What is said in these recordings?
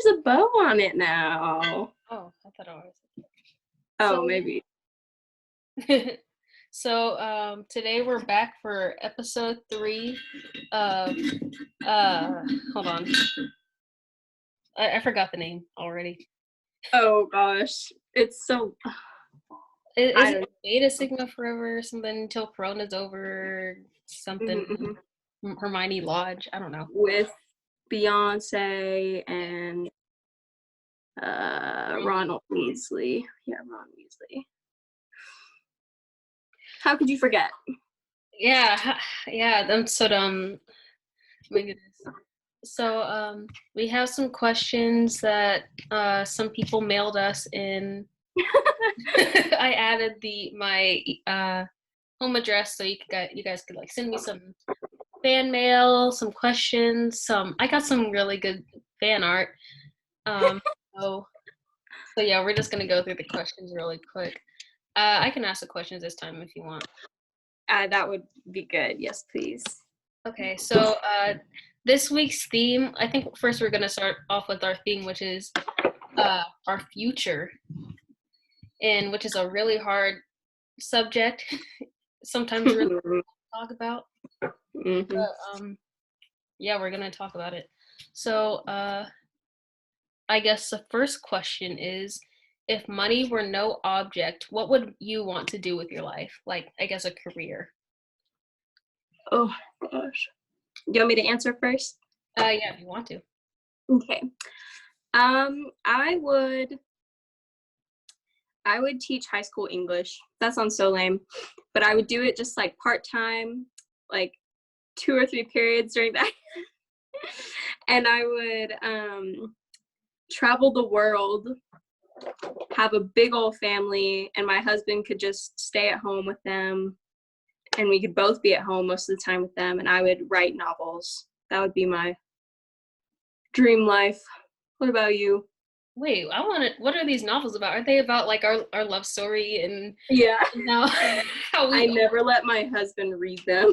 there's a bow on it now. Oh, I thought I was. Oh, So, maybe. so today we're back for episode 3 of hold on. I forgot the name already. Oh gosh, it's so. Is I it don't. Beta Sigma Forever or something until Corona's over? Something Hermione Lodge. I don't know. With Beyonce and Ronald Weasley. Yeah, Ron Weasley. How could you forget? Yeah, yeah. I'm so dumb. My goodness. So we have some questions that some people mailed us in. I added my home address so you guys could like send me some fan mail, some questions, I got some really good fan art. Um, so yeah, we're just gonna go through the questions really quick. I can ask the questions this time if you want. That would be good. Yes, please. Okay, so this week's theme, I think first we're gonna start off with our theme, which is our future, and which is a really hard subject. Sometimes really hard to talk about. But yeah, we're gonna talk about it. So I guess the first question is, if money were no object, what would you want to do with your life? Like, I guess a career. Oh gosh. You want me to answer first? Yeah, if you want to. Okay. I would teach high school English. That sounds so lame, but I would do it just like part-time, like 2 or 3 periods during that. And I would travel the world, have a big old family, and my husband could just stay at home with them, and we could both be at home most of the time with them, and I would write novels. That would be my dream life. What about you? Wait, what are these novels about? Are they about like our love story and Yeah. how we I never let my husband read them.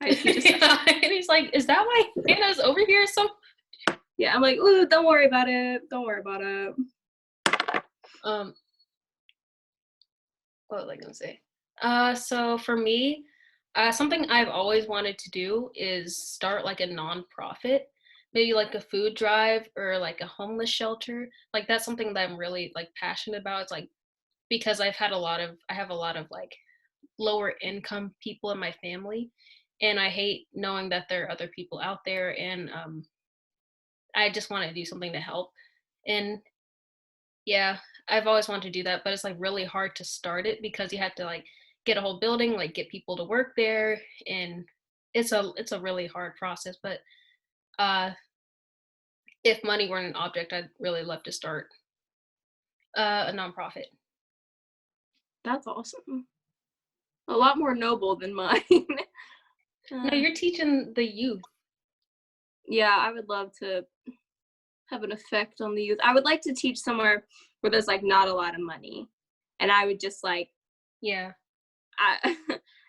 Yeah, and he's like, is that why Hannah's over here? So yeah, I'm like, ooh, don't worry about it. Don't worry about it. What was I gonna say? So for me, something I've always wanted to do is start like a nonprofit, maybe like a food drive or like a homeless shelter. Like that's something that I'm really like passionate about. It's like because I have a lot of like lower income people in my family, and I hate knowing that there are other people out there, and I just want to do something to help. And yeah, I've always wanted to do that, but it's like really hard to start it because you have to like get a whole building, like get people to work there, and it's a really hard process. But uh if money weren't an object, I'd really love to start a nonprofit. That's awesome. A lot more noble than mine. No, you're teaching the youth. Yeah, I would love to have an effect on the youth. I would like to teach somewhere where there's like not a lot of money, and I would just like Yeah.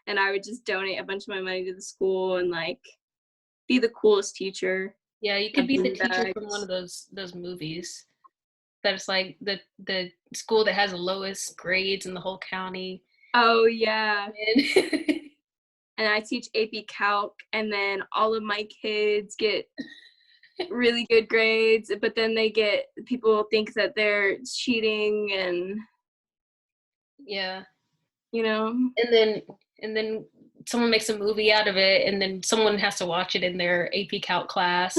and I would just donate a bunch of my money to the school and like be the coolest teacher. Yeah, you could be the teacher from one of those movies. That it's like the school that has the lowest grades in the whole county. Oh yeah. And And I teach AP Calc, and then all of my kids get really good grades, but then people think that they're cheating, and yeah. you know. And then someone makes a movie out of it, and then someone has to watch it in their AP Calc class.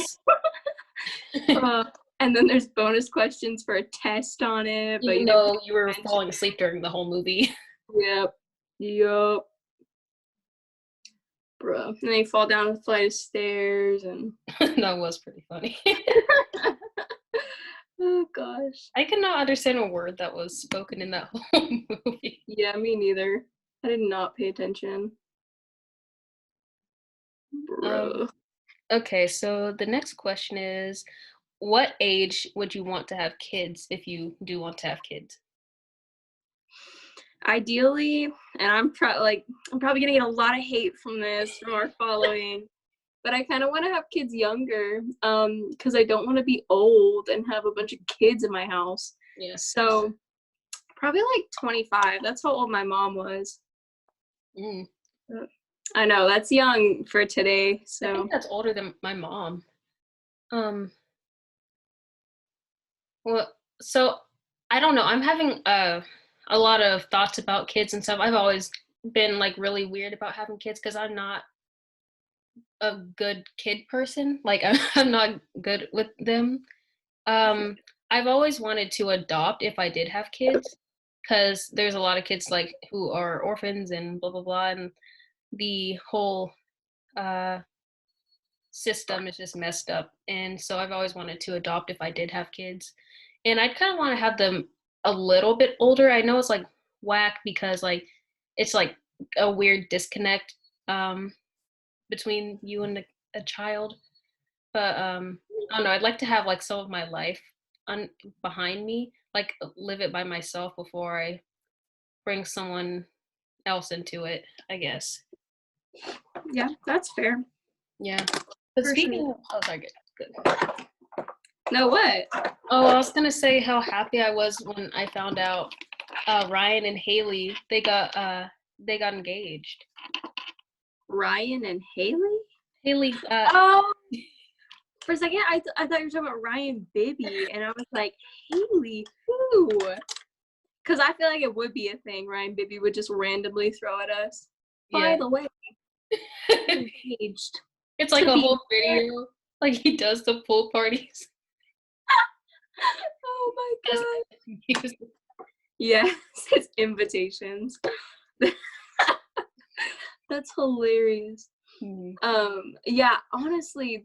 And then there's bonus questions for a test on it, but Even though you were falling asleep during the whole movie. Yep. Bro. And they fall down a flight of stairs, and That was pretty funny. oh gosh. I could not understand a word that was spoken in that whole movie. Yeah, me neither. I did not pay attention. Bro. Okay, so the next question is, what age would you want to have kids if you do want to have kids? Ideally, and I'm probably gonna get a lot of hate from our following, but I kind of want to have kids younger, because I don't want to be old and have a bunch of kids in my house. Yeah. So probably like 25. That's how old my mom was. Mm. I know that's young for today. I So think that's older than my mom. Um, well, so I don't know. I'm having a lot of thoughts about kids and stuff. I've always been like really weird about having kids because I'm not a good kid person. Like I'm not good with them. Um, I've always wanted to adopt if I did have kids, because there's a lot of kids like who are orphans and blah blah blah, and the whole uh system is just messed up. And so I've always wanted to adopt if I did have kids. And I'd kind of want to have them a little bit older. I know it's like whack because like it's like a weird disconnect um between you and a child. But I don't know, I'd like to have like some of my life behind me, like live it by myself before I bring someone else into it, I guess. yeah, that's fair. Yeah. But For speaking sure. of, oh, sorry, good. No, what? Oh, I was gonna say how happy I was when I found out Ryan and Haley they got engaged. Ryan and Haley? Haley, Oh, for a second, I thought you were talking about Ryan Bibby, and I was like, Haley, who? Because I feel like it would be a thing Ryan Bibby would just randomly throw at us. By yeah, the way, engaged it's like to a be. whole video. Like he does the pool parties. Oh my As god. Yes, his invitations. That's hilarious. Mhm. Yeah, honestly,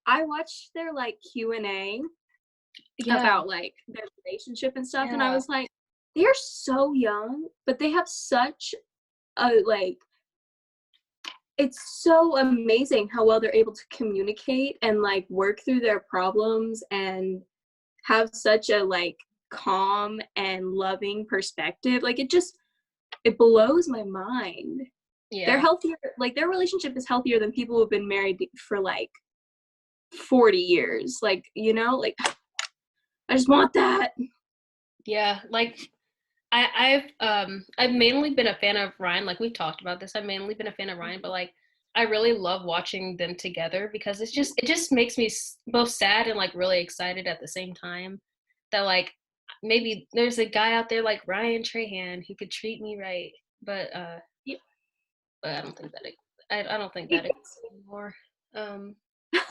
I watched their like Q&A Yeah, about like their relationship and stuff, and I yeah, was like, they're so young, but they have such a like, it's so amazing how well they're able to communicate and like work through their problems and have such a like calm and loving perspective. Like it blows my mind. They're yeah, healthier, like their relationship is healthier than people who've been married for like 40 years. Like, like I just want that. yeah. Like I've mainly been a fan of Ryan. Like we've talked about this. I've mainly been a fan of Ryan, but like I really love watching them together because it just makes me both sad and like really excited at the same time. That like maybe there's a guy out there like Ryan Trahan who could treat me right, but but I don't think that I don't think that exists anymore. Um, but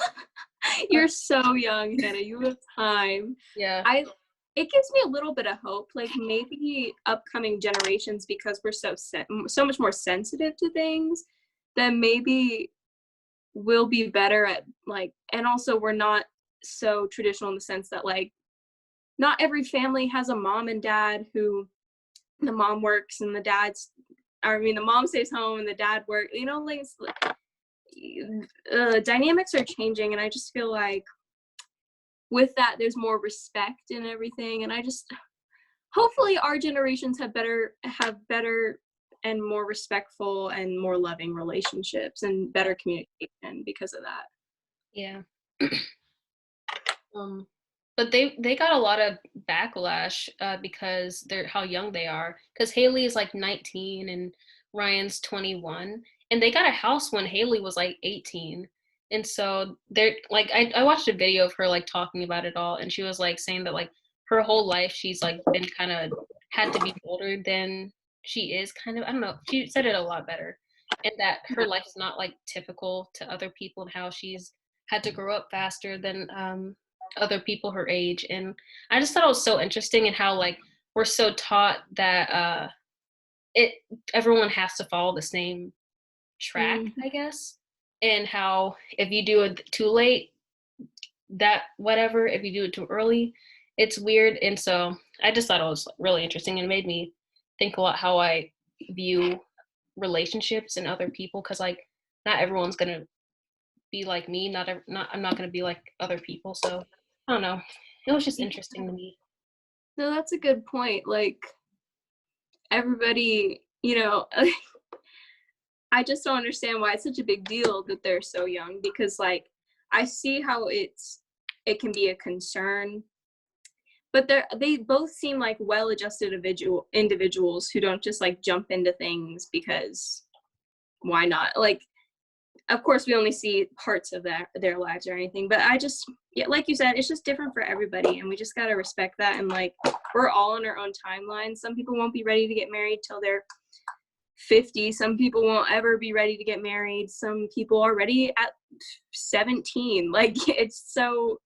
You're so young, Hannah. You have time. yeah, I It gives me a little bit of hope. Like maybe upcoming generations, because we're so much more sensitive to things, then maybe we'll be better at like, and also we're not so traditional in the sense that like not every family has a mom and dad who the mom works and the mom stays home and the dad works. Like dynamics are changing, and I just feel like with that there's more respect and everything, and I just hopefully our generations have better and more respectful and more loving relationships and better communication because of that. yeah. Um, but they got a lot of backlash because they're how young they are. Because Haley is like 19 and Ryan's 21, and they got a house when Haley was like 18. And so they're like, I watched a video of her like talking about it all, and she was like saying that like her whole life she's like been kind of had to be older than she is. Kind of, I don't know. She said it a lot better, and that her life is not like typical to other people, and how she's had to grow up faster than other people her age. And I just thought it was so interesting and how like we're so taught that it everyone has to follow the same track, Mm. I guess. And how if you do it too late, that whatever, if you do it too early, it's weird. And so I just thought it was really interesting and made me think a lot how I view relationships and other people, because like not everyone's gonna be like me. Not I'm not gonna be like other people. So I don't know. It was just interesting to me. No, that's a good point. Like everybody, I just don't understand why it's such a big deal that they're so young, because like I see how it can be a concern, but they both seem like well-adjusted individuals who don't just like jump into things because why not? Like, of course we only see parts of their lives or anything, but I just, yeah, like you said, it's just different for everybody, and we just got to respect that. And like, we're all on our own timeline. Some people won't be ready to get married till they're 50. Some people won't ever be ready to get married. Some people are ready at 17. Like, it's so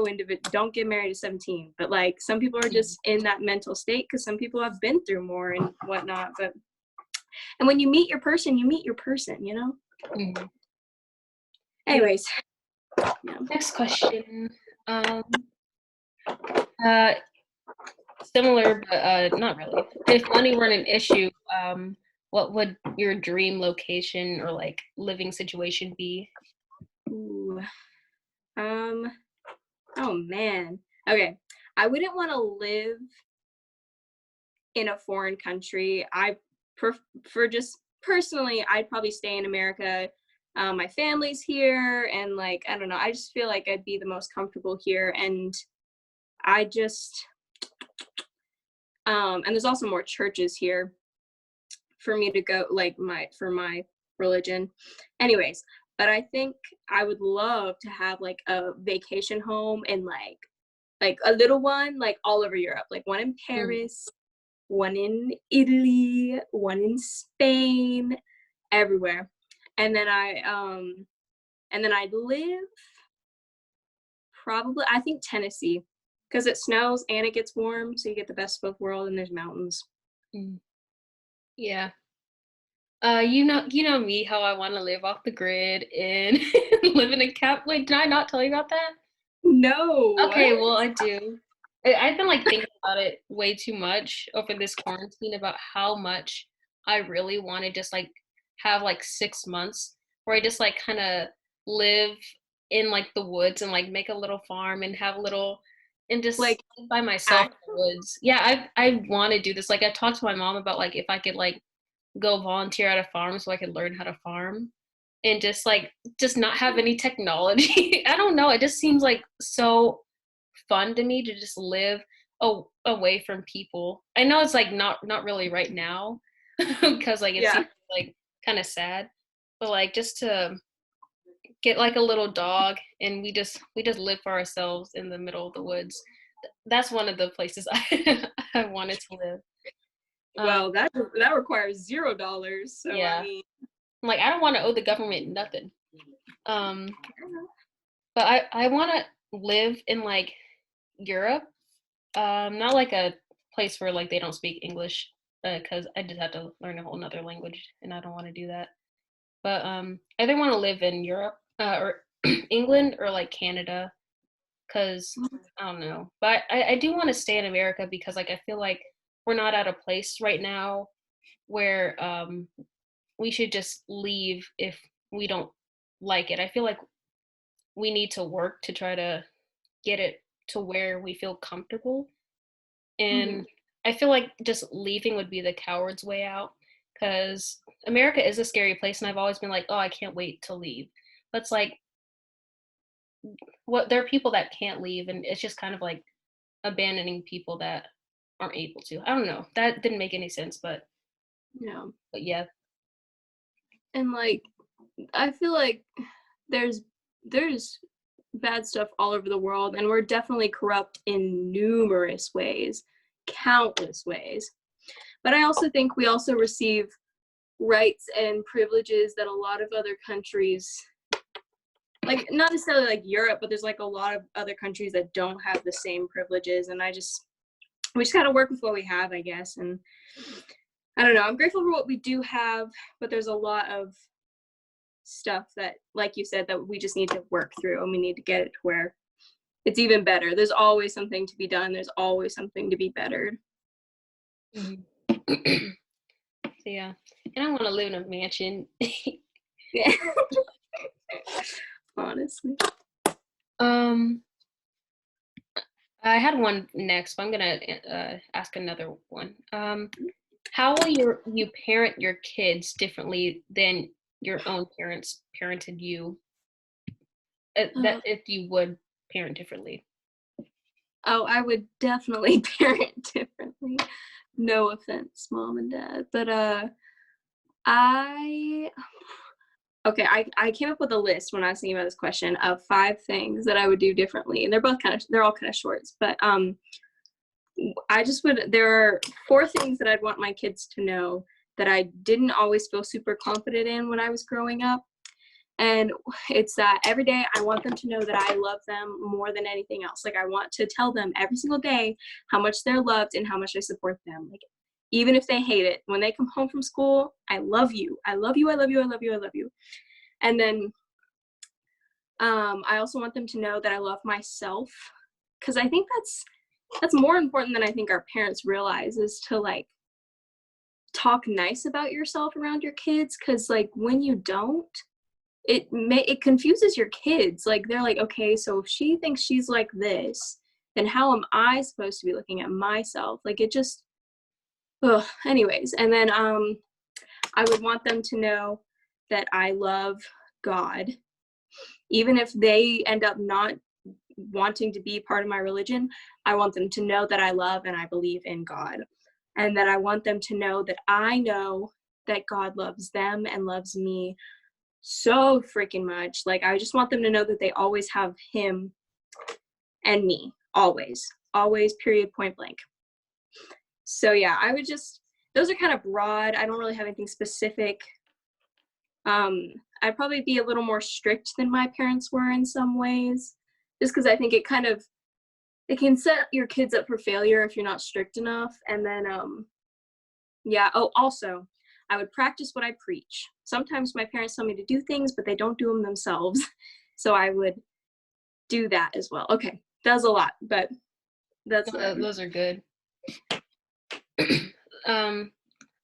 individual. Don't get married at 17, but like some people are just in that mental state because some people have been through more and whatnot. But and when you meet your person, you meet your person, you know. Mhm. Anyways, yeah. Next question. Uh, Similar, but not really. If money weren't an issue, what would your dream location or like living situation be? Ooh. Oh man. Okay. I wouldn't want to live in a foreign country. For just personally, I'd probably stay in America. My family's here, and like I don't know, I just feel like I'd be the most comfortable here, and I just and there's also more churches here for me to go, like for my religion. Anyways, but I think I would love to have like a vacation home and like a little one like all over Europe, like one in Mm. Paris, one in Italy, one in Spain, everywhere. And then I'd live probably, I think, Tennessee, because it snows and it gets warm, so you get the best of both worlds, and there's mountains. Mm. Yeah. You know me, how I want to live off the grid and live in a cap. Wait, did I not tell you about that? No, Okay, what? well, I do. I've been like thinking about it way too much over this quarantine about how much I really want to just like have like 6 months where I just like kind of live in like the woods and like make a little farm and have a little and just Like, live by myself in act the woods. Yeah, I want to do this. Like I talked to my mom about like if I could like go volunteer at a farm so I could learn how to farm and just not have any technology. I don't know. It just seems like so fun to me to just live away from people. I know it's like not really right now because like it yeah. seems like kind of sad, but like just to get like a little dog and we just live for ourselves in the middle of the woods. That's one of the places I wanted to live. Um, Well, that requires $0. So I yeah, mean, like I don't want to owe the government nothing. Um, but I want to live in like Europe. Not like a place where like they don't speak English, because I just have to learn a whole nother language, and I don't want to do that. But I either want to live in Europe or England or like Canada, because I don't know. But I do want to stay in America because like I feel like we're not at a place right now where we should just leave if we don't like it. I feel like we need to work to try to get it to where we feel comfortable. mhm. And I feel like just leaving would be the coward's way out because America is a scary place. And I've always been like, oh, I can't wait to leave. But it's like, what there are people that can't leave. And it's just kind of like abandoning people that aren't able to. I don't know. That didn't make any sense. Yeah. But yeah. And like I feel like there's there's bad stuff all over the world, and we're definitely corrupt in numerous ways, countless ways. But I also think we also receive rights and privileges that a lot of other countries, like not necessarily like Europe, but there's like a lot of other countries that don't have the same privileges. And we just gotta work with what we have, I guess. And I don't know, I'm grateful for what we do have, but there's a lot of stuff that, like you said, that we just need to work through, and we need to get it to where it's even better. There's always something to be done. There's always something to be bettered. Mhm. So yeah. And I want to live in a mansion. Yeah. Honestly. um, I had one next, but I'm gonna ask another one. how will you parent your kids differently than your own parents parented you? That Uh, if you would parent differently. oh, I would definitely parent differently. No offense, mom and dad, but I okay, I came up with a list when I was thinking about this question of 5 things that I would do differently, and they're all kind of shorts, but there are 4 things that I'd want my kids to know that I didn't always feel super confident in when I was growing up. And it's that every day I want them to know that I love them more than anything else. Like I want to tell them every single day how much they're loved and how much I support them. Like even if they hate it, when they come home from school, I love you. I love you. I love you. I love you. I love you. And then I also want them to know that I love myself, because I think that's more important than I think our parents realize, is to like talk nice about yourself around your kids, because like when you don't, it confuses your kids. Like they're like, okay, so if she thinks she's like this, then how am I supposed to be looking at myself? Like it just anyways. And then I would want them to know that I love God, even if they end up not wanting to be part of my religion. I want them to know that I love and I believe in God, and that I want them to know that I know that God loves them and loves me so freaking much. Like I just want them to know that they always have him and me, always, period, point blank. So yeah, I would just, those are kind of broad. I don't really have anything specific. I'd probably be a little more strict than my parents were in some ways, just because I think it can set your kids up for failure if you're not strict enough. And then yeah, oh, also I would practice what I preach. Sometimes my parents tell me to do things, but they don't do them themselves. So I would do that as well. Okay, that was a lot, but that's Those are good.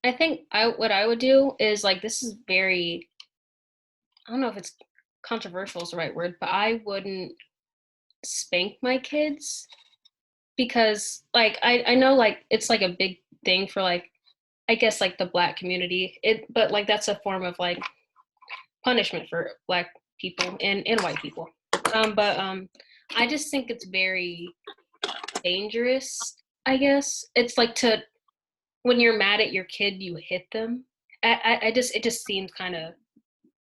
I think what I would do is like, this is very, I don't know if it's controversial is the right word, but I wouldn't spank my kids, because like I know like it's like a big thing for like, I guess like the Black community. But like that's a form of like punishment for Black people and white people. But I just think it's very dangerous. I guess it's like, to when you're mad at your kid, you hit them. I just, it just seems kind of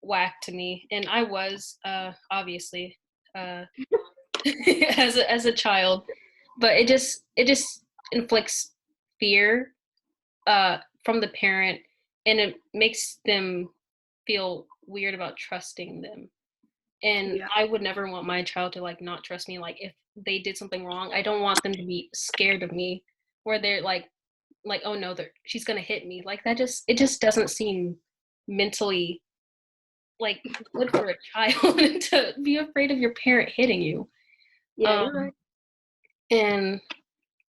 whack to me. And I was obviously as a child, but it just inflicts fear from the parent, and it makes them feel weird about trusting them. And yeah. I would never want my child to like not trust me. Like if they did something wrong, I don't want them to be scared of me, where they're like, oh no, she's gonna hit me. Like that just, it just doesn't seem mentally like good for a child to be afraid of your parent hitting you. Yeah, you're Um, right. and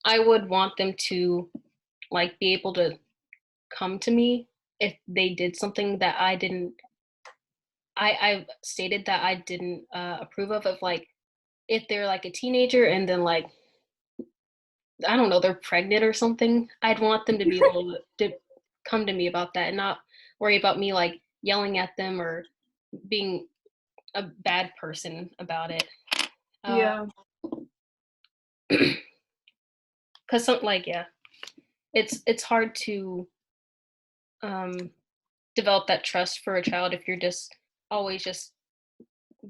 I would want them to like be able to come to me if they did something that I stated that I didn't approve of like if they're like a teenager and then like, I don't know, they're pregnant or something. I'd want them to be able to come to me about that and not worry about me like yelling at them or being a bad person about it. Yeah. Because something like, yeah, it's hard to um, develop that trust for a child if you're just always just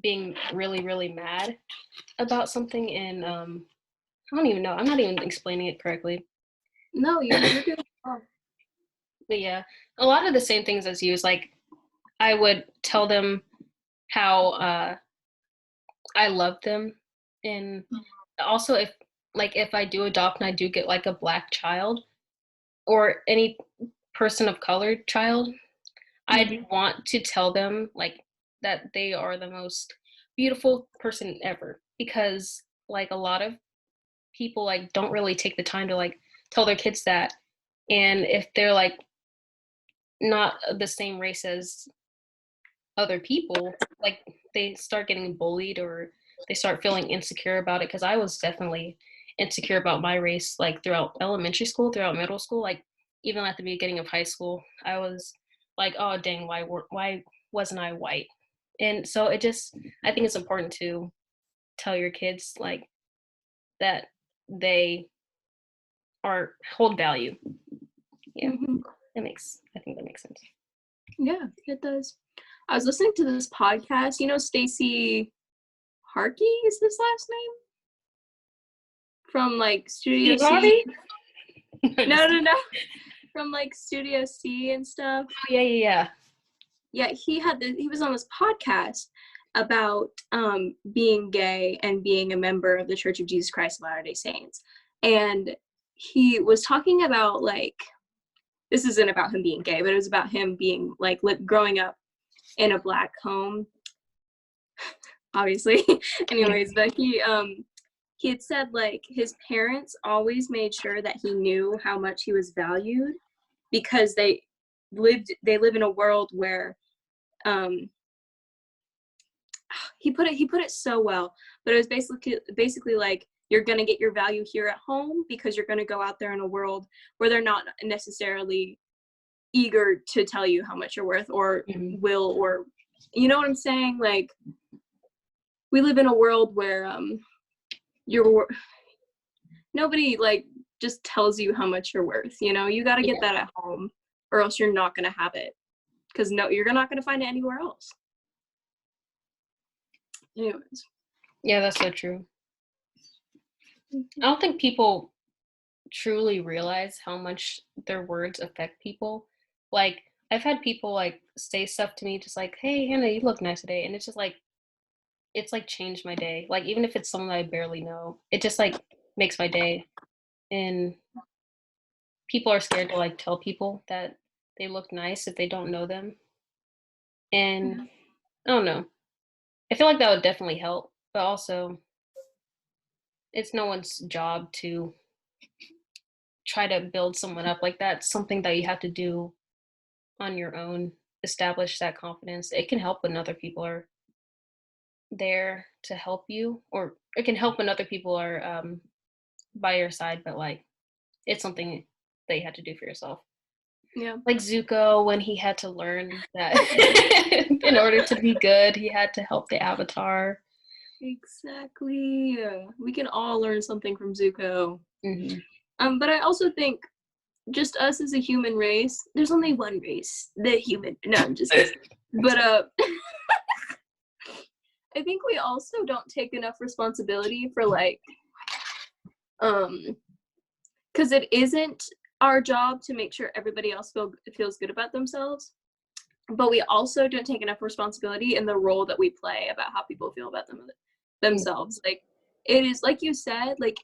being really really mad about something. And I don't even know, I'm not even explaining it correctly. No, you're doing well. But yeah, a lot of the same things as you is like, I would tell them how I love them. And also if I do adopt and I do get like a Black child or any person of color child, Mhm. I'd want to tell them like that they are the most beautiful person ever, because like a lot of people like don't really take the time to like tell their kids that. And if they're like not the same race as other people, like they start getting bullied or they start feeling insecure about it. Because I was definitely insecure about my race like throughout elementary school, throughout middle school. Like even at the beginning of high school, I was like, oh dang, why wasn't I white? And so I think it's important to tell your kids like that they are hold value. Yeah, Mhm. I think that makes sense. Yeah, it does. I was listening to this podcast. You know, Stacey Harkey is his last name from like Studio Steve C. Harvey? No, no, no. From like Studio C and stuff. Oh, yeah. Yeah, he was on this podcast about being gay and being a member of the Church of Jesus Christ of Latter-day Saints. And he was talking about like, this isn't about him being gay, but it was about him being like growing up in a Black home, obviously. Anyways, but he had said like his parents always made sure that he knew how much he was valued because they live in a world where he put it so well, but it was basically like you're going to get your value here at home because you're going to go out there in a world where they're not necessarily eager to tell you how much you're worth or will, or you know what I'm saying? Like we live in a world where nobody like just tells you how much you're worth, you know? You got to get that at home or else you're not going to have it, because you're not going to find it anywhere else. Anyways. Yeah, that's so true. I don't think people truly realize how much their words affect people. Like I've had people like say stuff to me just like, hey Hannah, you look nice today, and it's just like it's like changed my day. Like even if it's someone I barely know, it just like makes my day. And people are scared to like tell people that they look nice if they don't know them. And I don't know, I feel like that would definitely help, but also it's no one's job to try to build someone up. Like that's something that you have to do on your own, establish that confidence. It can help when other people are there to help you, or it can help when other people are by your side, but like it's something that you had to do for yourself. Yeah. Like Zuko, when he had to learn that in order to be good, he had to help the Avatar. Exactly. We can all learn something from Zuko. Mm-hmm. But I also think just us as a human race, there's only one race, the human. No, I'm just kidding. But I think we also don't take enough responsibility for like because it isn't our job to make sure everybody else feels good about themselves, but we also don't take enough responsibility in the role that we play about how people feel about themselves. Like it is like you said, like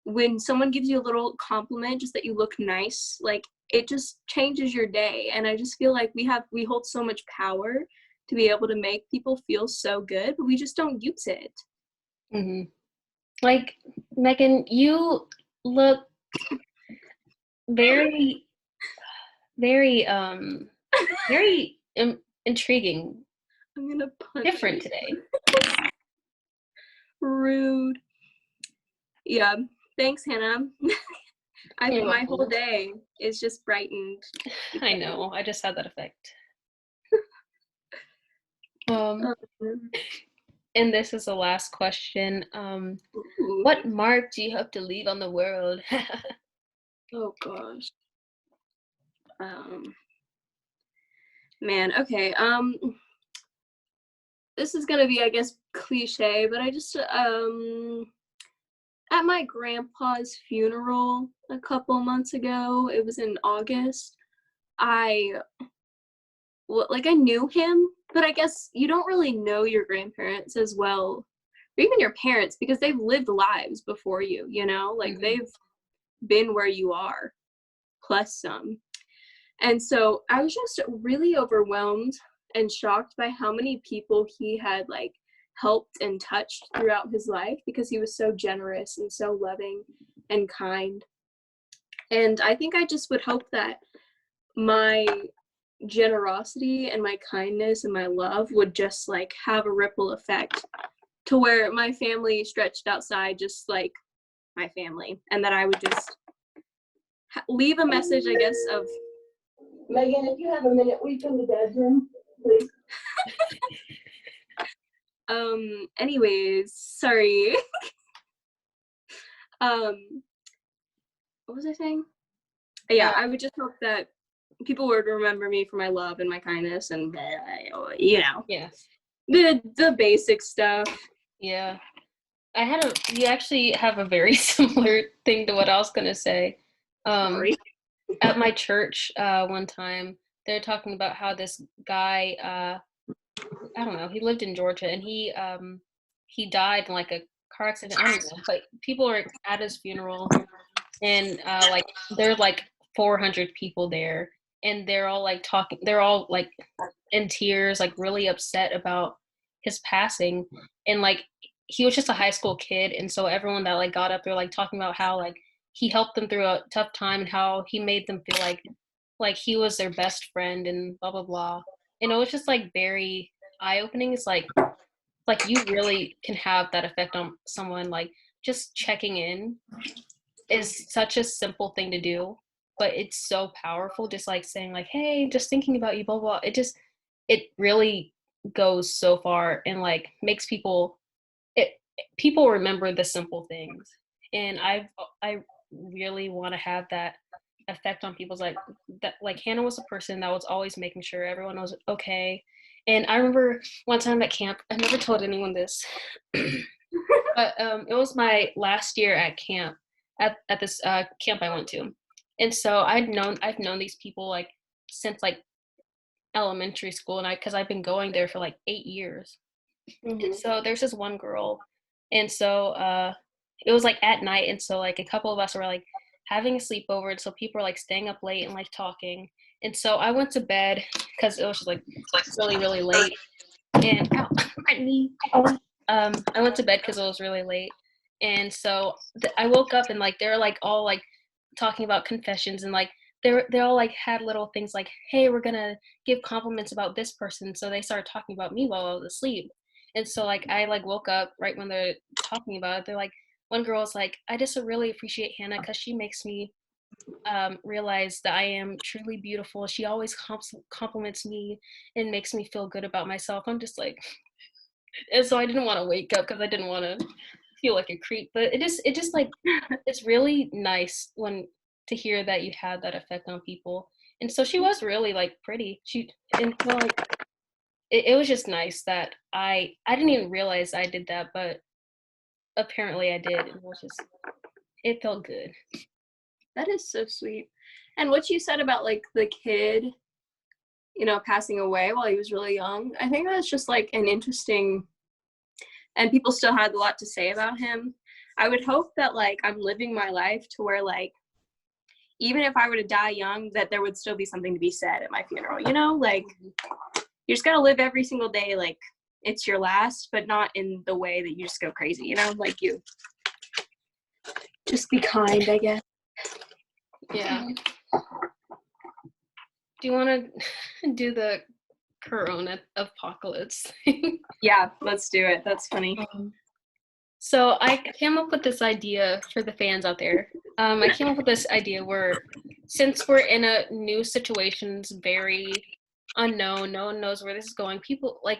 when someone gives you a little compliment, just that you look nice, like it just changes your day. And I just feel like we hold so much power to be able to make people feel so good, but we just don't use it. Mm-hmm. Like Megan, you look very very intriguing. I'm gonna punch different you. Today. Rude. Yeah, thanks, Hannah. My whole day is just brightened. I know, I just had that effect. And this is the last question. What mark do you hope to leave on the world? Oh gosh. Man, okay. This is gonna be, I guess, cliche, but I just at my grandpa's funeral a couple months ago, it was in August, I knew him, but I guess you don't really know your grandparents as well, or even your parents, because they've lived lives before you, you know? Like they've been where you are, plus some. And so I was just really overwhelmed and shocked by how many people he had like helped and touched throughout his life, because he was so generous and so loving and kind. And I think I just would hope that my generosity and my kindness and my love would just like have a ripple effect to where my family stretched outside just like my family, and that I would just leave a message, I guess, of Megan, if you have a minute, will you come to Dad's room, please? anyways, sorry. What was I saying? Yeah, I would just hope that people would remember me for my love and my kindness and Yes. the basic stuff. Yeah. You actually have a very similar thing to what I was gonna say. Sorry. At my church, one time, they're talking about how this guy, I don't know, he lived in Georgia and he died in like a car accident. I don't know, but people are at his funeral and like there's like 400 people there and they're all like talking, they're all like in tears, like really upset about his passing. And like he was just a high school kid, and so everyone that like got up there like talking about how like he helped them through a tough time and how he made them feel like he was their best friend and blah blah blah. And it was just like very eye opening. It's like you really can have that effect on someone. Like just checking in is such a simple thing to do, but it's so powerful. Just like saying like, hey, just thinking about you, blah blah. It really goes so far and like makes people remember the simple things. And I really want to have that effect on people's like that. Like Hannah was a person that was always making sure everyone was okay. And I remember one time at camp, I never told anyone this, but it was my last year at camp at this camp I went to. And so I've known these people like since like elementary school, and because I've been going there for like 8 years. And so there's this one girl, and so it was like at night, and so like a couple of us were like having a sleepover, and so people were like staying up late and like talking. And so I went to bed because it was just like really really late, and ow, my knee. I went to bed because it was really late, and so I woke up and like they were like all like talking about confessions, and like they all like had little things like, hey, we're gonna give compliments about this person. So they started talking about me while I was asleep. And so like I like woke up right when they're talking about it. They're like, one girl was like, I just really appreciate Hannah because she makes me realize that I am truly beautiful. She always compliments me and makes me feel good about myself. I'm just like, and so I didn't want to wake up because I didn't want to feel like a creep. But it just like it's really nice when to hear that you had that effect on people. And so she was really like pretty. And so like it was just nice that I didn't even realize I did that, but apparently I did. It felt good. That is so sweet. And what you said about like the kid, passing away while he was really young, I think that's just like an interesting, and people still had a lot to say about him. I would hope that like I'm living my life to where like even if I were to die young, that there would still be something to be said at my funeral, like you just gotta live every single day like it's your last, but not in the way that you just go crazy, like you just be kind, I guess. Yeah. Do you want to do the Corona apocalypse thing? Yeah, let's do it. That's funny. So I came up with this idea for the fans out there. I came up with this idea where, since we're in a new situation, it's very unknown, no one knows where this is going.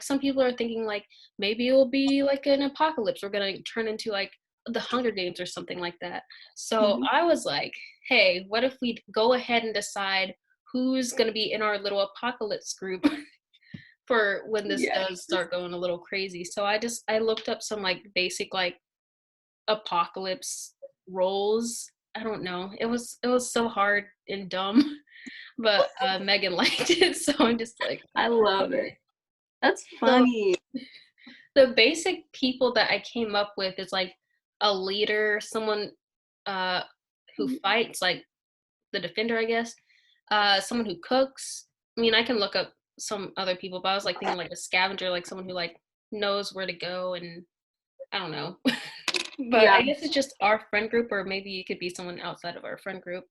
Some people are thinking like maybe it will be like an apocalypse. We're gonna turn into like the Hunger Games or something like that. So I was like, hey, what if we go ahead and decide who's gonna be in our little apocalypse group for when this does start going a little crazy. So I looked up some like basic like apocalypse roles. I don't know. It was so hard and dumb, but Megan liked it, so I'm just like, I love it. That's funny. So, the basic people that I came up with is like a leader, someone who fights, like the defender, I guess. Someone who cooks. I mean, I can look up some other people, but I was like thinking like a scavenger, like someone who like knows where to go, and I don't know. But I guess it's just our friend group, or maybe it could be someone outside of our friend group.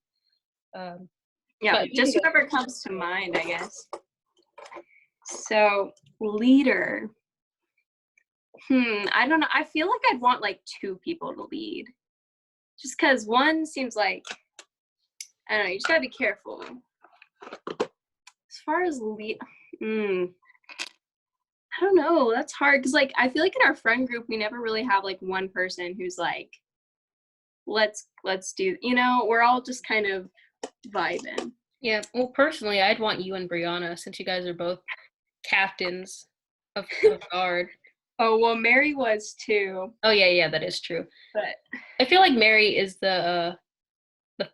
Just whoever comes to mind, I guess. So leader. I don't know. I feel like I'd want like two people to lead. Just because one seems like, I don't know, you just gotta be careful. As far as I don't know, that's hard, because like I feel like in our friend group we never really have like one person who's like, let's do, we're all just kind of vibing. Yeah, well, personally, I'd want you and Brianna, since you guys are both captains of guard. Oh, well, Mary was too. Oh, yeah, that is true. But I feel like Mary is the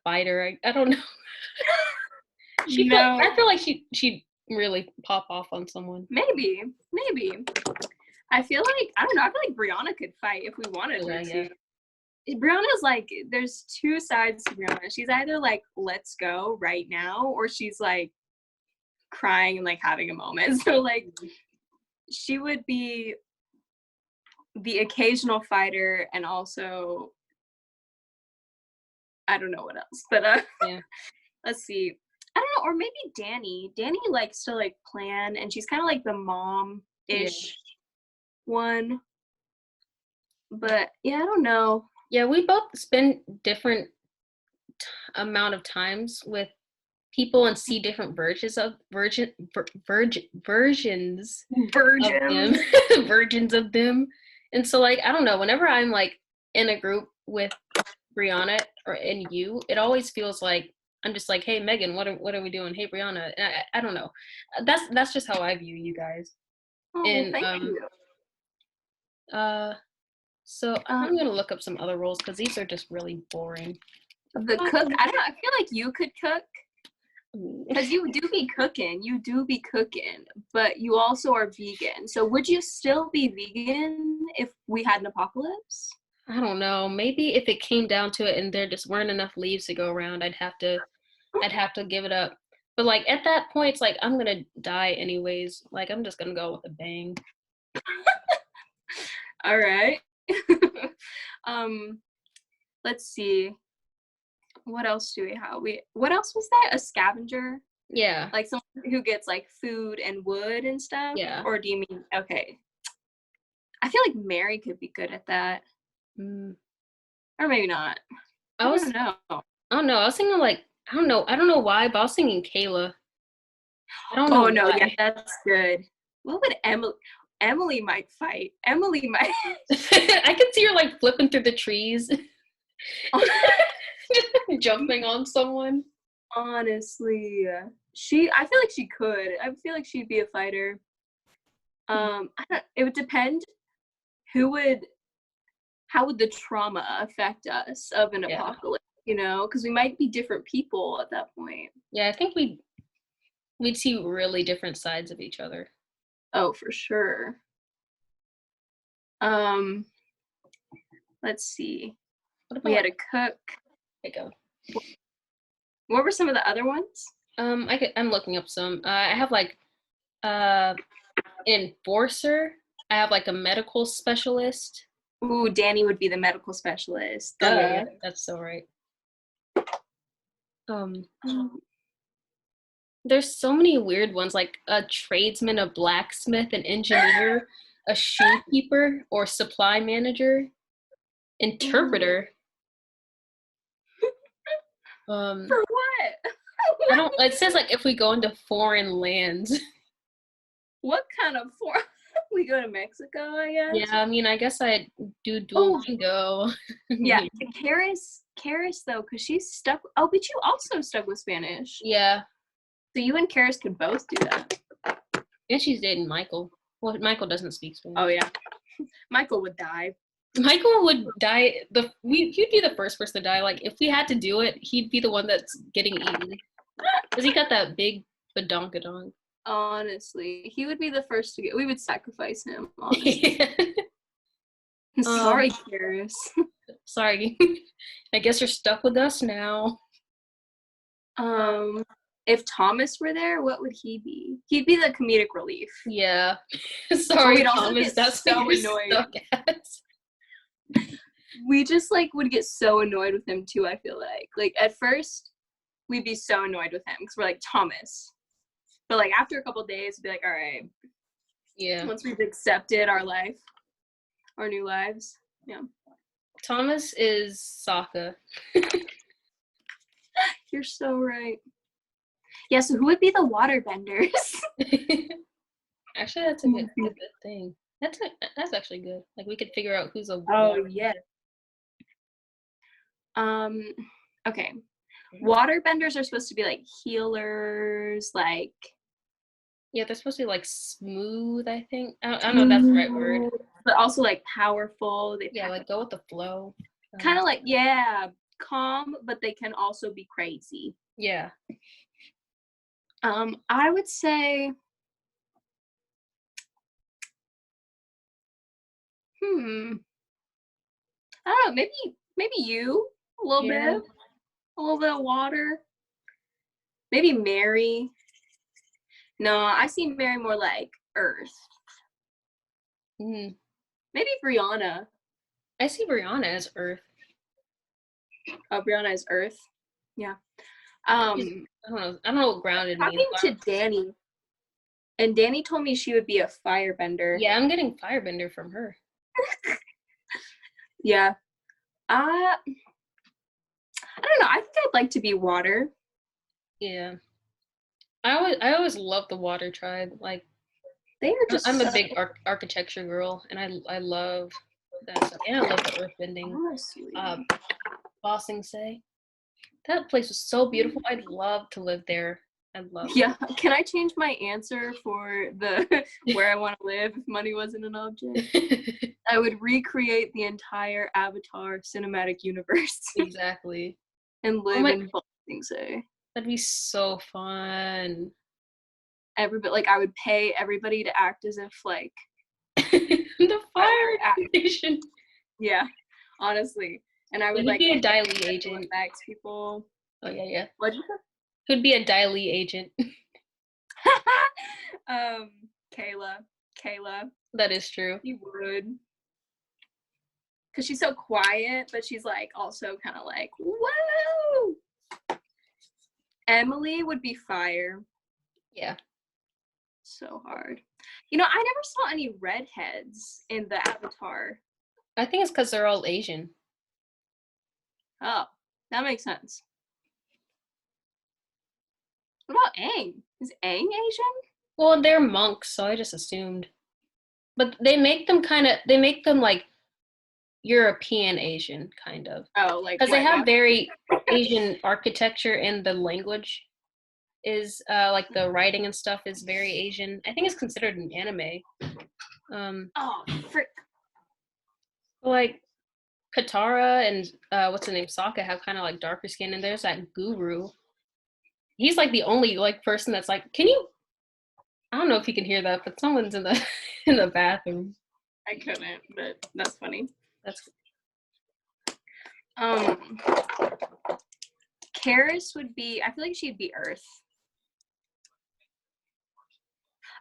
fighter. I don't know. I feel like she'd really pop off on someone. Maybe. I feel like, I don't know, I feel like Brianna could fight if we wanted her to. Brianna's like, there's two sides to Brianna. She's either like, let's go right now, or she's like crying and like having a moment. So like, she would be the occasional fighter, and also I don't know what else, but yeah. Let's see, I don't know, or maybe Danny likes to like plan, and she's kind of like the mom-ish one, but yeah, I don't know. Yeah, we both spend different amount of times with people and see different versions of them. And so like, I don't know, whenever I'm like in a group with Brianna and you, it always feels like I'm just like, hey Megan, what are we doing? Hey Brianna. And I don't know. That's just how I view you guys. Oh, and thank you. So I'm gonna look up some other roles because these are just really boring. The cook, I don't know, I feel like you could cook, because you do be cooking, but you also are vegan. So would you still be vegan if we had an apocalypse? I don't know. Maybe if it came down to it and there just weren't enough leaves to go around, I'd have to give it up. But like at that point, it's like I'm gonna die anyways. Like I'm just gonna go with a bang. All right. Let's see. What else do we have? What else was that? A scavenger? Yeah. Like someone who gets like food and wood and stuff? Yeah. Or do you mean, okay. I feel like Mary could be good at that. Or maybe not. I don't know. I don't know. I was thinking like, I don't know why, but I was thinking Kayla. I don't know. Oh no, yeah, that's good. What would Emily might fight? Emily might. I can see her like flipping through the trees. Jumping on someone. Honestly, I feel like she could. I feel like she'd be a fighter. It would depend how would the trauma affect us of an apocalypse, because we might be different people at that point. Yeah, I think we'd see really different sides of each other. Oh, for sure. Let's see. We had a cook. There you go. What were some of the other ones? I'm looking up some. I have like an enforcer. I have like a medical specialist. Ooh, Danny would be the medical specialist. Yeah, that's so right. There's so many weird ones, like a tradesman, a blacksmith, an engineer, a shoe keeper or supply manager, interpreter. For what? I don't. It says like if we go into foreign lands. What kind of foreign? We go to Mexico, I guess. Yeah, I mean, I guess I do Duolingo. Yeah, Karis though, because she's stuck. Oh, but you also stuck with Spanish. Yeah. So you and Karis could both do that. And she's dating Michael. Well, Michael doesn't speak Spanish. Oh yeah, Michael would die. Michael would die. He'd be the first person to die. Like if we had to do it, he'd be the one that's getting eaten. Because he got that big badonkadonk. Honestly, he would be the first to get. We would sacrifice him. Honestly. Sorry, Karis. Sorry. I guess you're stuck with us now. If Thomas were there, what would he be? He'd be the comedic relief. Yeah. Sorry, Thomas. That's so what you're annoyed. stuck at. We just like would get so annoyed with him too. I feel like at first we'd be so annoyed with him because we're like Thomas, but like after a couple of days, we'd be like, all right. Yeah. Once we've accepted our new lives. Yeah. Thomas is Sokka. You're so right. Yeah, so who would be the waterbenders? Actually, that's a good thing. That's actually good. Like we could figure out who's a yeah. Okay. Waterbenders are supposed to be like healers, like Yeah, they're supposed to be like smooth, I think. I don't know if that's the right word. but also like powerful. They Yeah, like go with the flow. kind of like, yeah, calm, but they can also be crazy. Yeah. I would say I don't know, maybe you a little bit of water. Maybe Mary. No, I see Mary more like earth. Mm. Maybe Brianna. I see Brianna as Earth. Oh, Brianna is earth. Yeah. I don't know what grounded means. Talking to Danny, and Danny told me she would be a firebender. Yeah, I'm getting firebender from her. Yeah. I don't know. I think I'd like to be water. Yeah. I always loved the water tribe. Like They are just. I'm a big architecture girl, and I love that stuff. And I love the earthbending. Honestly. Bossing Say. That place was so beautiful. I'd love to live there. I'd love it. Yeah. Can I change my answer for the where I want to live if money wasn't an object? I would recreate the entire Avatar cinematic universe. Exactly. And live in Bossing Say. That'd be so fun. Everybody, like, I would pay everybody to act as if, like, the fire station. Yeah, honestly. And I would like be a Dai-Li agent. Bags people. Oh yeah. What'd you say? Who'd be a Dai-Li agent? Kayla. That is true. You would. Cause she's so quiet, but she's like also kind of like, whoa. Emily would be fire. Yeah. So hard. You know, I never saw any redheads in the Avatar. I think it's because they're all Asian. Oh, that makes sense. What about Aang? Is Aang Asian? Well, they're monks, so I just assumed. But they make them like European Asian, kind of. Oh, like because they have very Asian architecture, and the language is like the writing and stuff is very Asian. I think it's considered an anime. Oh, frick. Like Katara and what's the name, Sokka have kind of like darker skin, and there's that Guru. He's like the only like person that's like, can you? I don't know if you can hear that, but someone's in the bathroom. I couldn't, but that's funny. That's Karis would be. I feel like she'd be Earth.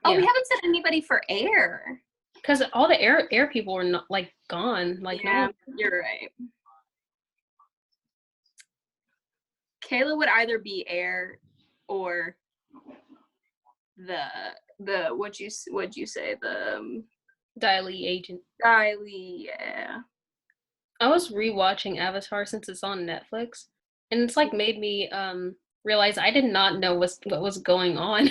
Oh, we haven't said anybody for air. Because all the air people were not like gone. Like yeah, you're right. Kayla would either be air or the what'd you say, the Dai-Li agent. Dai-Li, yeah. I was rewatching Avatar since it's on Netflix, and it's like made me realize I did not know what was going on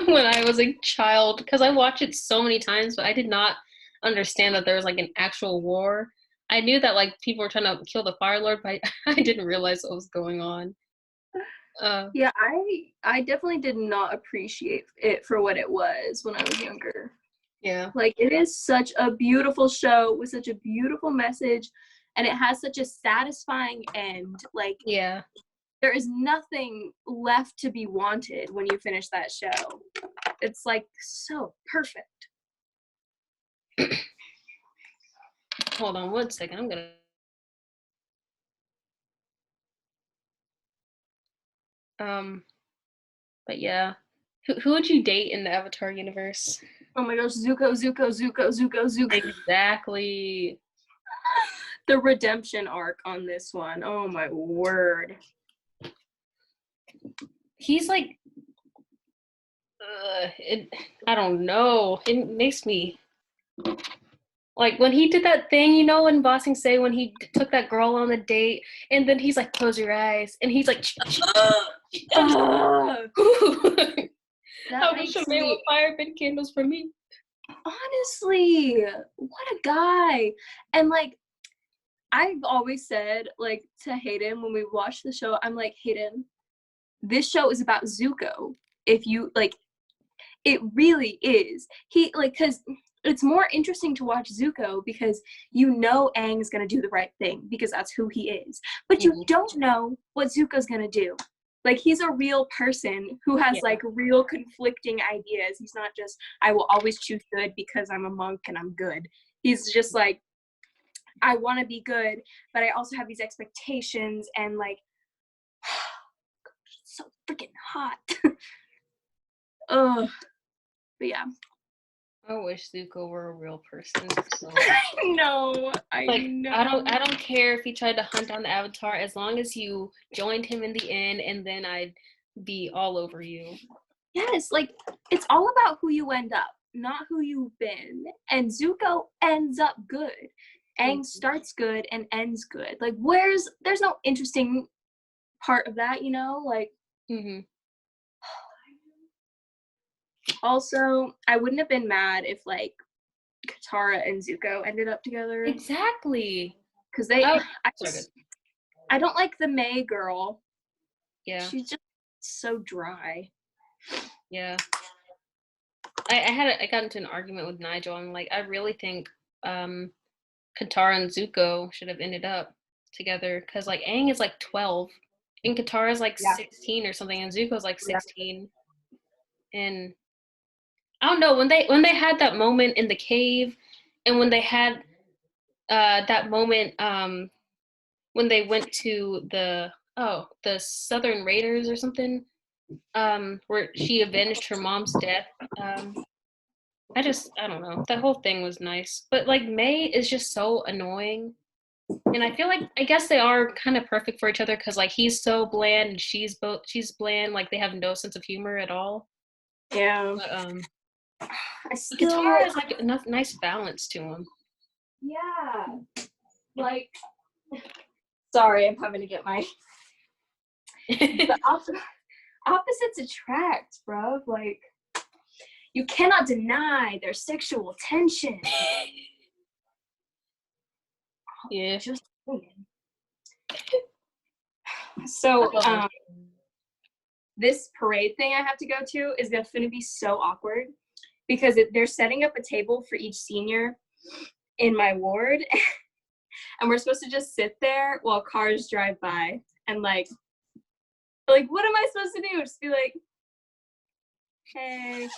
when I was a child, because I watched it so many times, but I did not understand that there was like an actual war. I knew that like people were trying to kill the Fire Lord, but I didn't realize what was going on. Yeah, I definitely did not appreciate it for what it was when I was younger. Yeah. Like, it is such a beautiful show with such a beautiful message, and it has such a satisfying end. Like, yeah, there is nothing left to be wanted when you finish that show. It's like so perfect. Hold on one second. I'm gonna. But yeah, who would you date in the Avatar universe? Oh my gosh, Zuko. Exactly. The redemption arc on this one. Oh my word. He's like, I don't know. It makes me Like when he did that thing, you know, in Ba Sing Se, when he took that girl on the date, and then he's like, "Close your eyes," and he's like, Ugh, that "I wish makes a man would me, fire big candles for me." honestly, what a guy. And like, I've always said, like, to Hayden when we watch the show, I'm like, Hayden, this show is about Zuko. If you like, it really is. He like, because it's more interesting to watch Zuko because you know Aang is gonna do the right thing because that's who he is. But you don't know what Zuko's gonna do. Like he's a real person who has like real conflicting ideas. He's not just I will always choose good because I'm a monk and I'm good. He's just like I want to be good, but I also have these expectations and like it's so freaking hot. Ugh. But yeah. I wish Zuko were a real person. So. I know. I don't care if he tried to hunt down the Avatar, as long as you joined him in the end, and then I'd be all over you. Yes, like it's all about who you end up, not who you've been. And Zuko ends up good. Aang starts good and ends good. Like there's no interesting part of that, you know? Like Also, I wouldn't have been mad if like Katara and Zuko ended up together. Exactly. Because I don't like the May girl. Yeah. She's just so dry. Yeah. I got into an argument with Nigel. I'm like, I really think Katara and Zuko should have ended up together because like Aang is like 12 and Katara is like 16 or something, and Zuko's like 16. And I don't know, when they had that moment in the cave, and when they had that moment when they went to the Southern Raiders or something, where she avenged her mom's death. I don't know. That whole thing was nice. But like May is just so annoying. And I feel like I guess they are kind of perfect for each other because like he's so bland and she's bland, like they have no sense of humor at all. Yeah. But Katara is like enough nice balance to him. Yeah. Like sorry, I'm having to get my the opposites attract, bro. Like you cannot deny their sexual tension. Yeah. Just saying. So this parade thing I have to go to is going to be so awkward because they're setting up a table for each senior in my ward and we're supposed to just sit there while cars drive by and like what am I supposed to do? Just be like, hey.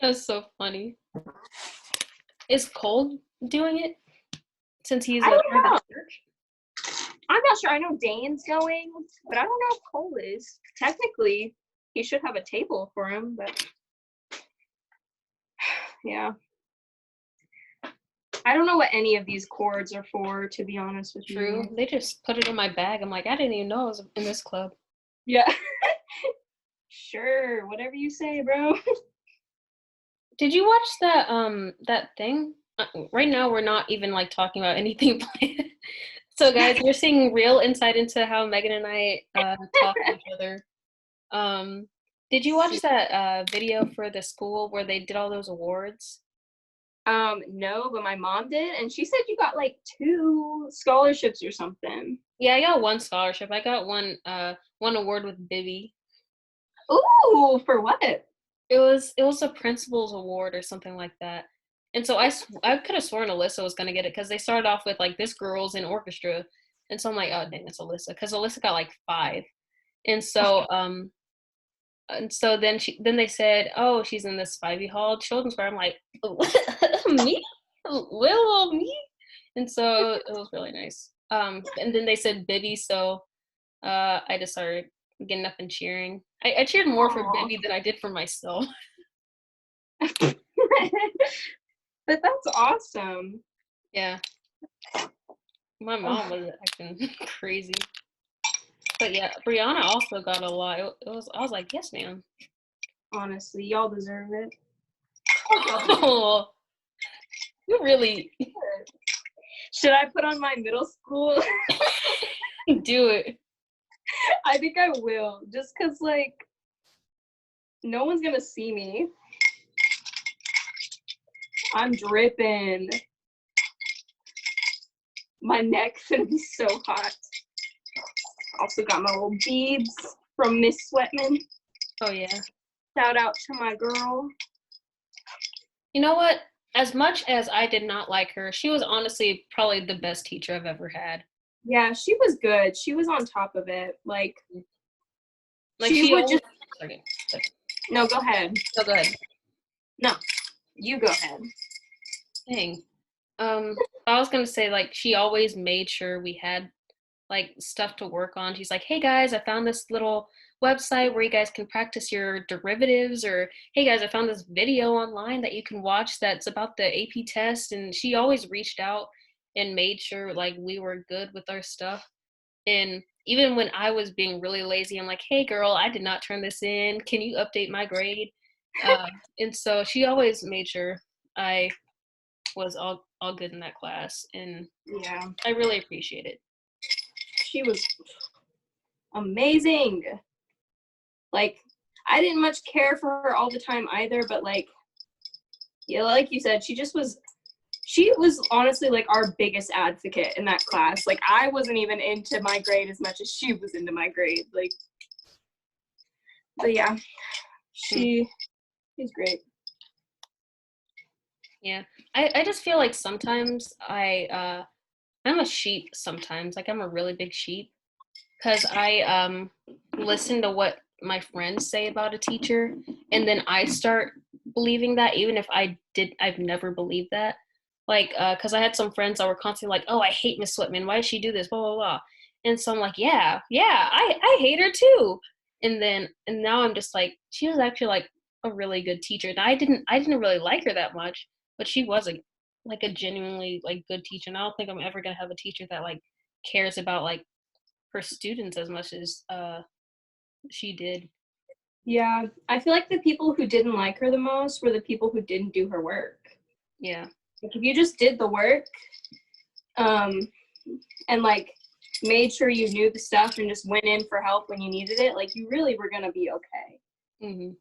That's so funny. Is Cole doing it since he's I a part of the church? I'm not sure. I know Dane's going, but I don't know if Cole is. Technically, he should have a table for him, but yeah. I don't know what any of these cords are for, to be honest with you. True. They just put it in my bag. I'm like, I didn't even know I was in this club. Yeah. Sure, whatever you say, bro. Did you watch that thing? Right now, we're not even like talking about anything planned. So, guys, you're seeing real insight into how Megan and I talk to each other. Did you watch that video for the school where they did all those awards? No, but my mom did, and she said you got like 2 scholarships or something. Yeah, I got 1 scholarship. I got one award with Bibby. Ooh, for what? It was a principal's award or something like that. And so I could have sworn Alyssa was gonna get it because they started off with like this girl's in orchestra, and so I'm like, oh dang, it's Alyssa, because Alyssa got like 5, and so then they said, oh, she's in this Spivey Hall Children's Choir. I'm like, me, little me, and so it was really nice. And then they said Bibby, so I just started getting up and cheering. I cheered more for Bibby than I did for myself. But that's awesome. Yeah. My mom was acting crazy. But yeah, Brianna also got a lot. I was like, yes, ma'am. Honestly, y'all deserve it. Oh. You really Should I put on my middle school? do it. I think I will, just because, like, no one's gonna see me. I'm dripping. My neck's gonna be so hot. Also got my little beads from Miss Sweatman. Oh yeah. Shout out to my girl. You know what? As much as I did not like her, she was honestly probably the best teacher I've ever had. Yeah, she was good. She was on top of it. Like she would always, just. okay. No, go ahead. So go ahead. No, you go ahead. Dang. I was gonna say, like, she always made sure we had like stuff to work on. She's like, hey guys, I found this little website where you guys can practice your derivatives, or hey guys, I found this video online that you can watch that's about the AP test. And she always reached out and made sure like we were good with our stuff. And even when I was being really lazy, I'm like, hey girl, I did not turn this in. Can you update my grade? And so she always made sure I was all good in that class, and Yeah, I really appreciate it. she was amazing. Like, I didn't much care for her all the time either, but like, yeah, like you said, she was honestly like our biggest advocate in that class. Like, I wasn't even into my grade as much as she was into my grade. Like, but yeah, she's great. Yeah, I just feel like sometimes I'm a sheep sometimes. Like I'm a really big sheep because I listen to what my friends say about a teacher, and then I start believing that even if I've never believed that. Like because I had some friends that were constantly like, oh, I hate Miss Whitman. Why does she do this? Blah blah blah. And so I'm like, yeah, I hate her too. And now I'm just like, she was actually like a really good teacher. And I didn't really like her that much, but she was like a genuinely like good teacher. And I don't think I'm ever gonna have a teacher that like cares about like her students as much as she did. Yeah, I feel like the people who didn't like her the most were the people who didn't do her work. Yeah. Like, if you just did the work, and like made sure you knew the stuff and just went in for help when you needed it, like you really were gonna be okay. Mhm.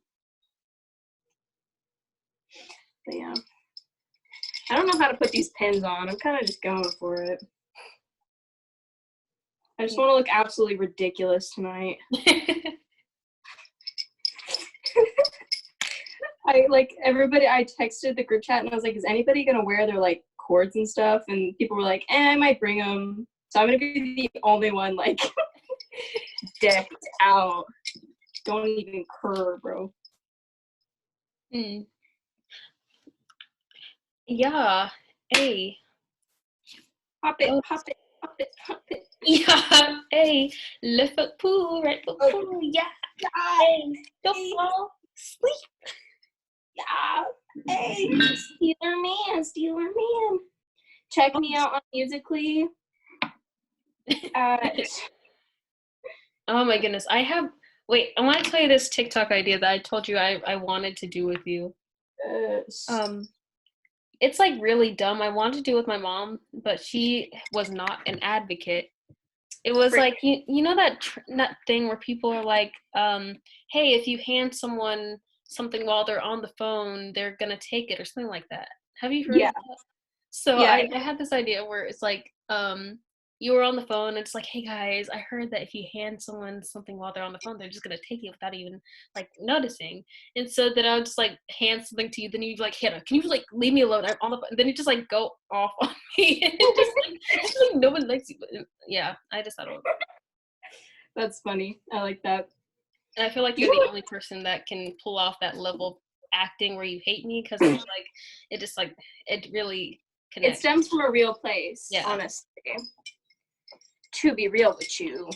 But yeah, I don't know how to put these pins on. I'm kind of just going for it. I just want to look absolutely ridiculous tonight. I texted the group chat and I was like, is anybody gonna wear their like cords and stuff? And people were like, I might bring them. So I'm gonna be the only one like decked out. Don't even curr, bro. Mm. Yeah. Hey. Pop it, Oh. pop it, pop it, pop it. Yeah. Hey. Left foot pool, right foot pool. Yeah. Hey. Don't fall asleep. Yeah. Hey. Steeler man. Check me out on Musical.ly. Oh my goodness. I want to tell you this TikTok idea that I told you I wanted to do with you. It's like really dumb. I wanted to do it with my mom, but she was not an advocate. It was like you know that thing where people are like, hey, if you hand someone something while they're on the phone, they're gonna take it or something like that. Have you heard of that? So yeah. I had this idea where it's like, you were on the phone and it's like, hey guys, I heard that if you hand someone something while they're on the phone, they're just gonna take it without even like noticing. And so then I would just like hand something to you, then you'd be like, Hannah, can you just like leave me alone? I'm on the phone. And then you just like go off on me. And it's just like no one likes you. But yeah, I just thought it was. That's funny. I like that. And I feel like you're the only person that can pull off that level of acting where you hate me, because it's like it really connects. It stems from a real place, yeah. Honestly. To be real with you.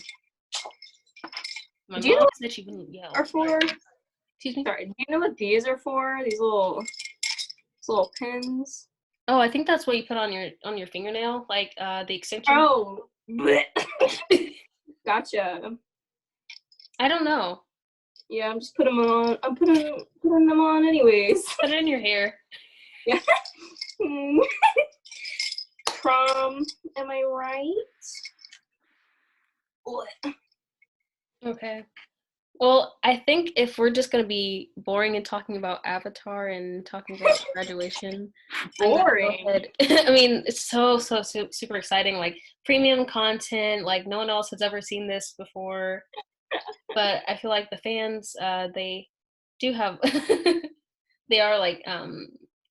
My mom said she wouldn't yell. Are for? Excuse me? Sorry, do you know what these are for? These little pins? Oh, I think that's what you put on your fingernail, like the extension. Oh. Gotcha. I don't know. Yeah, I'm just putting them on. I'm putting them on anyways. Put it in your hair. Yeah. Am I right? Okay. Well, I think if we're just gonna be boring and talking about Avatar and talking about graduation, I'm gonna go Boring. ahead. I mean, it's super exciting. Like premium content. Like no one else has ever seen this before. But I feel like the fans, they do have. They are like, I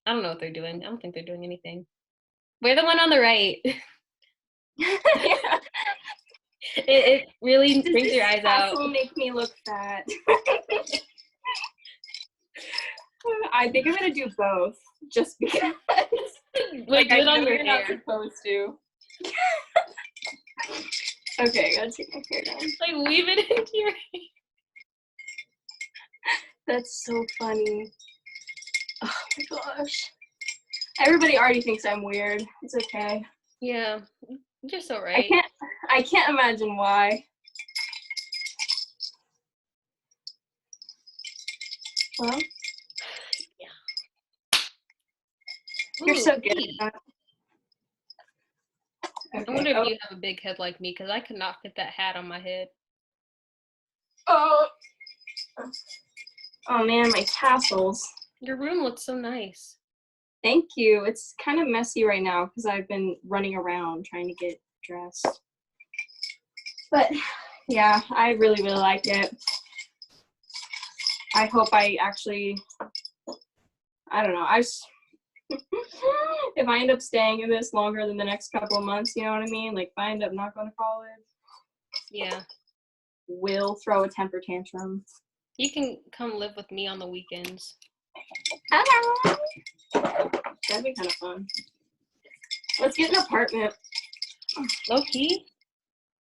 don't know what they're doing. I don't think they're doing anything. We're the one on the right. Yeah. It really Does brings this your eyes out. castle make me look fat? I think I'm gonna do both, just because. Wait, do I it on know your you're not hair. supposed to. Okay, I gotta take my hair down. Like weave it into your hair. That's so funny. Oh my gosh. Everybody already thinks I'm weird. It's okay. Yeah, you're so right. I can't imagine why. Well, you're so good Ooh, at that. I Okay. wonder if you have a big head like me, because I could not fit that hat on my head. Oh man, my tassels. Your room looks so nice. Thank you. It's kind of messy right now because I've been running around trying to get dressed. But yeah, I really like it. I hope I actually, I don't know, if I end up staying in this longer than the next couple of months, you know what I mean? Like if I end up not going to college, Yeah. will throw a temper tantrum. You can come live with me on the weekends. Hello. That'd be kind of fun. Let's get an apartment. Low key?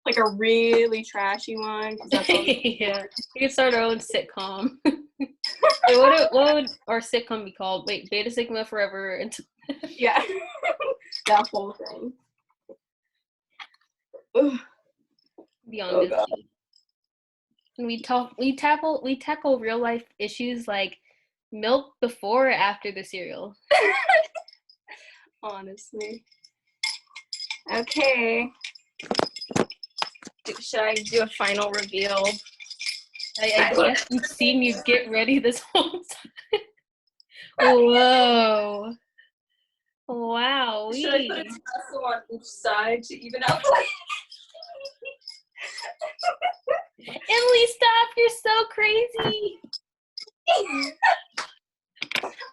Like a really trashy one. 'Cause that's all Yeah. We could start our own sitcom. Wait, what would our sitcom be called? Wait, Beta Sigma Forever until yeah. That whole thing. Ugh. Beyond Oh, Disney. And we tackle real life issues like milk before or after the cereal. Honestly. Okay. Should I do a final reveal? I guess you've seen me get ready this whole time. Whoa. Wow. Should I put a tassel on each side to even out the Emily, stop! You're so crazy.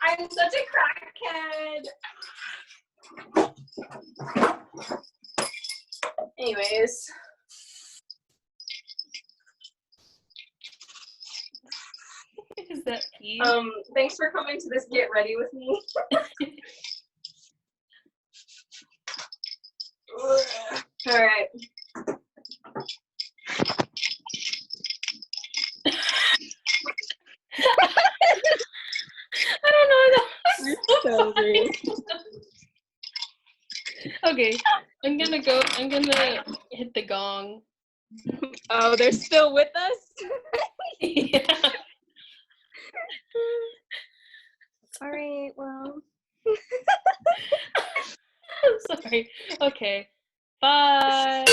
I'm such a crackhead. Anyways. Is that pee? Thanks for coming to this get ready with me. All right. I don't know. So rude. Okay, I'm gonna hit the gong. Oh, they're still with us? Yeah. All right, well. I'm sorry. Okay. Bye.